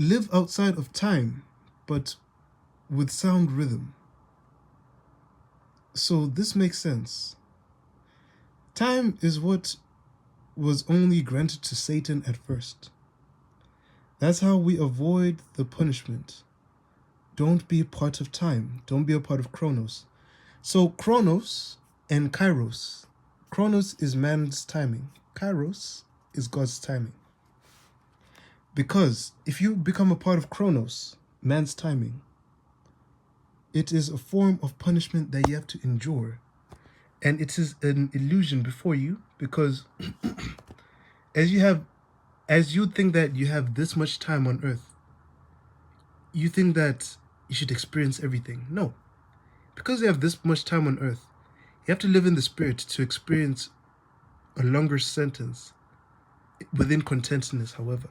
live outside of time, but with sound rhythm. So this makes sense. Time is what was only granted to Satan at first. That's how we avoid the punishment. Don't be a part of time. Don't be a part of Chronos. So Chronos and Kairos. Chronos is man's timing. Kairos is God's timing. Because if you become a part of Chronos, man's timing, it is a form of punishment that you have to endure. And it is an illusion before you, because as you think that you have this much time on earth, you think that you should experience everything. No. Because you have this much time on earth, you have to live in the spirit to experience a longer sentence within contentedness, however.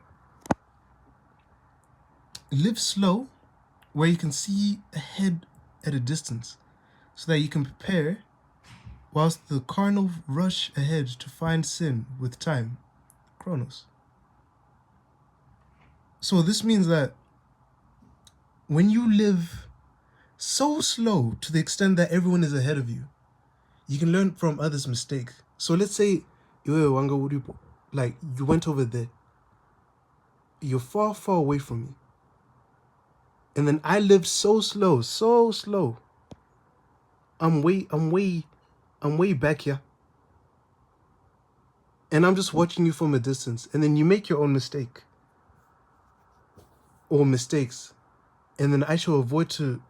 Live slow where you can see ahead at a distance so that you can prepare, whilst the carnal rush ahead to find sin with time. Chronos. So this means that when you live so slow to the extent that everyone is ahead of you, you can learn from others' mistakes. So let's say you went over there. You're far, far away from me. And then I lived so slow. I'm way back here. And I'm just watching you from a distance. And then you make your own mistake. Or mistakes. And then I shall avoid to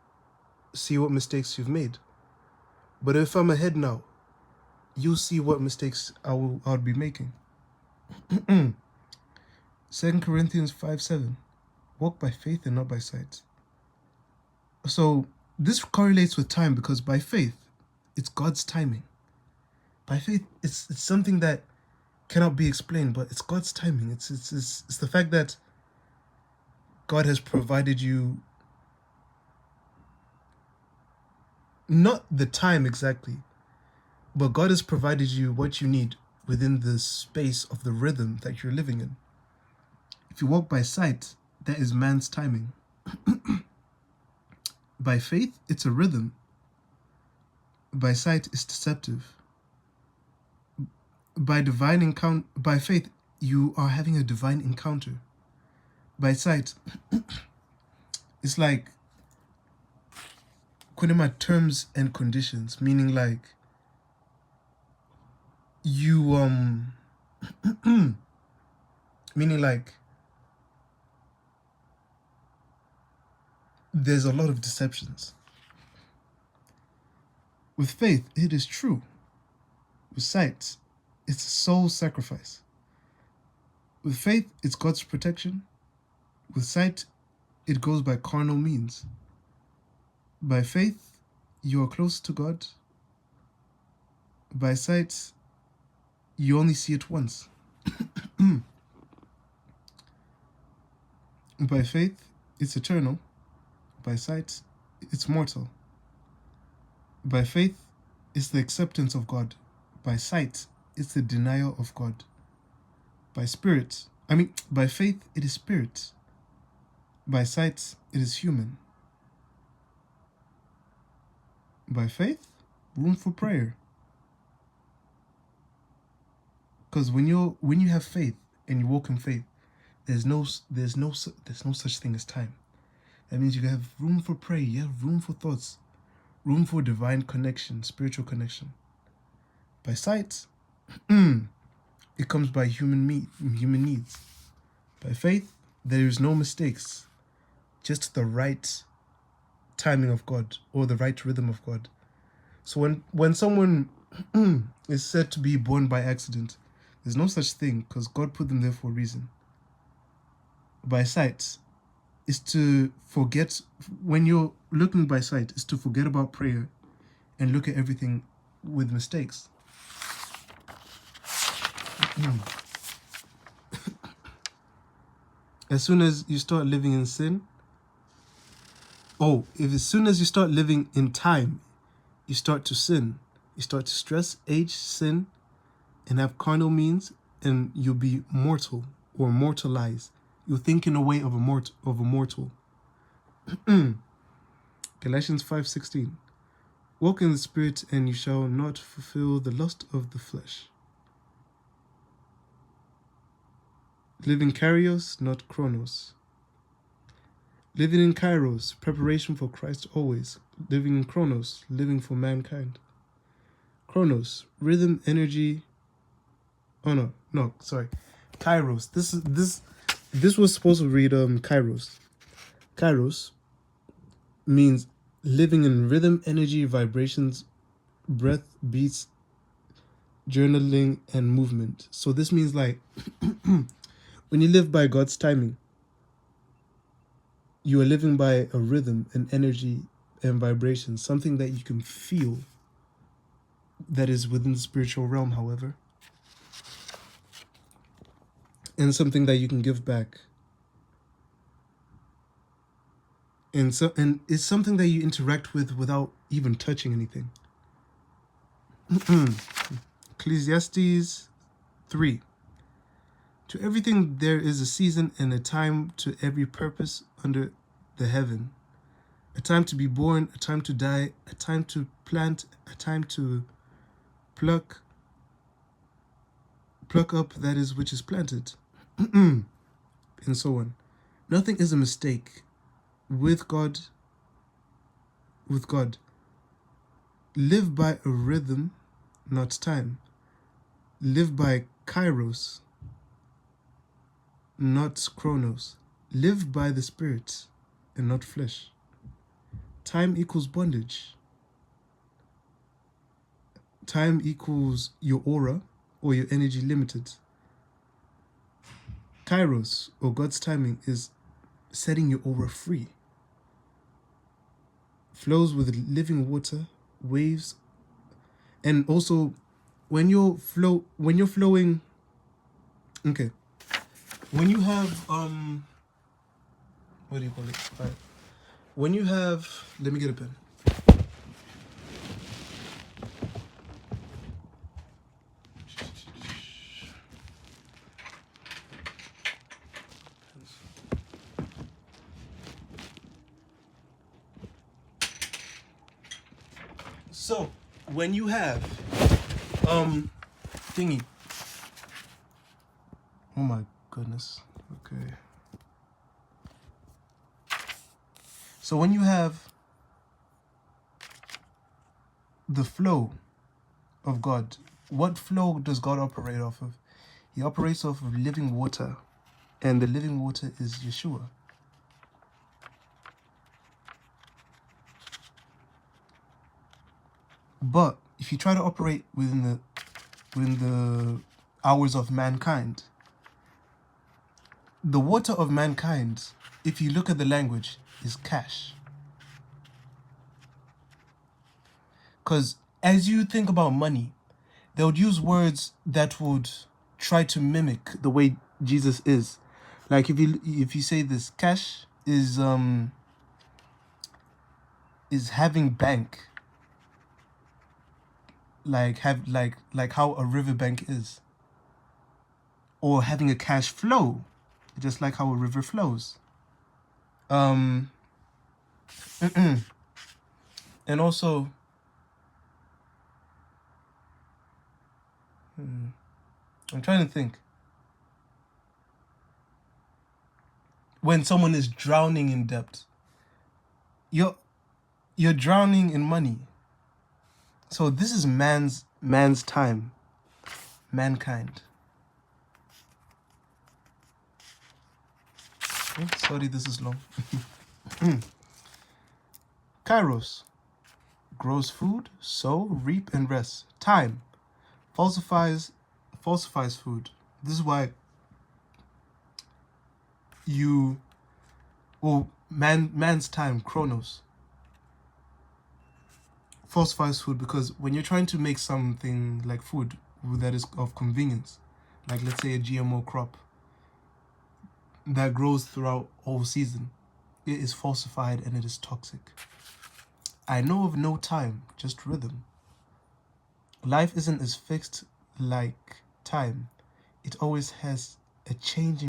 see what mistakes you've made. But if I'm ahead now, you'll see what mistakes I'll be making. 2 Corinthians 5:7. Walk by faith and not by sight. So this correlates with time, because by faith, it's God's timing. By faith, it's something that cannot be explained, but it's God's timing. It's the fact that God has provided you not the time exactly, but God has provided you what you need within the space of the rhythm that you're living in. If you walk by sight, that is man's timing. By faith, it's a rhythm. By sight, it's deceptive. By faith, you are having a divine encounter. By sight, it's like kunema terms and conditions, meaning like you meaning like there's a lot of deceptions. With faith, it is true. With sight, it's a soul sacrifice. With faith, it's God's protection. With sight, it goes by carnal means. By faith, you are close to God. By sight, you only see it once. By faith, it's eternal. By sight, it's mortal. By faith, it's the acceptance of God. By sight, it's the denial of God. By faith, it is spirit. By sight, it is human. By faith, room for prayer. Because when you have faith and you walk in faith, there's no such thing as time. That means you have room for prayer, you have room for thoughts, room for divine connection, spiritual connection. By sight, it comes by human needs. By faith, there is no mistakes, just the right timing of God or the right rhythm of God. So when someone is said to be born by accident, there's no such thing, because God put them there for a reason. By sight is to forget, when you're looking by sight, is to forget about prayer and look at everything with mistakes. As soon as you start living in sin, as soon as you start living in time, you start to sin. You start to stress, age, sin, and have carnal means, and you'll be mortal or mortalized. You're thinking away of a mortal. Galatians 5:16. Walk in the Spirit, and you shall not fulfill the lust of the flesh. Live in Kairos, not Chronos. Living in Kairos, preparation for Christ always. Living in Chronos, living for mankind. Chronos, rhythm, energy. Oh no, sorry. Kairos. This was supposed to read Kairos. Kairos means living in rhythm, energy, vibrations, breath, beats, journaling, and movement. So this means like when you live by God's timing, you are living by a rhythm, an energy, and vibration, something that you can feel that is within the spiritual realm, however, and something that you can give back. And it's something that you interact with without even touching anything. Ecclesiastes 3. To everything there is a season and a time to every purpose under the heaven. A time to be born, a time to die, a time to plant, a time to pluck up that is which is planted, and so on. Nothing is a mistake with God. Live by a rhythm, not time. Live by Kairos, not Chronos. Live by the Spirit and not flesh. Time equals bondage. Time equals your aura or your energy limited. Kairos, or God's timing, is setting your aura free. Flows with living water, waves, and also when you're flowing, okay. When you have what do you call it? Right. When you have, let me get a pen. So when you have thingy. Oh my goodness. Okay. So when you have the flow of God, what flow does God operate off of? He operates off of living water, and the living water is Yeshua. But if you try to operate within the hours of mankind, the water of mankind, if you look at the language, is cash. Because as you think about money, they would use words that would try to mimic the way Jesus is. Like if you say this, cash is having bank. Like how a riverbank is. Or having a cash flow, just like how a river flows. And also I'm trying to think. When someone is drowning in debt, you're drowning in money. So this is man's time, mankind. Sorry, this is long. Kairos, grows food, sow, reap, and rest. Time, falsifies food. This is why man's time, Chronos, falsifies food, because when you're trying to make something like food that is of convenience, like let's say a GMO crop that grows throughout all season, it is falsified and it is toxic. I know of no time, just rhythm. Life isn't as fixed like time. It always has a changing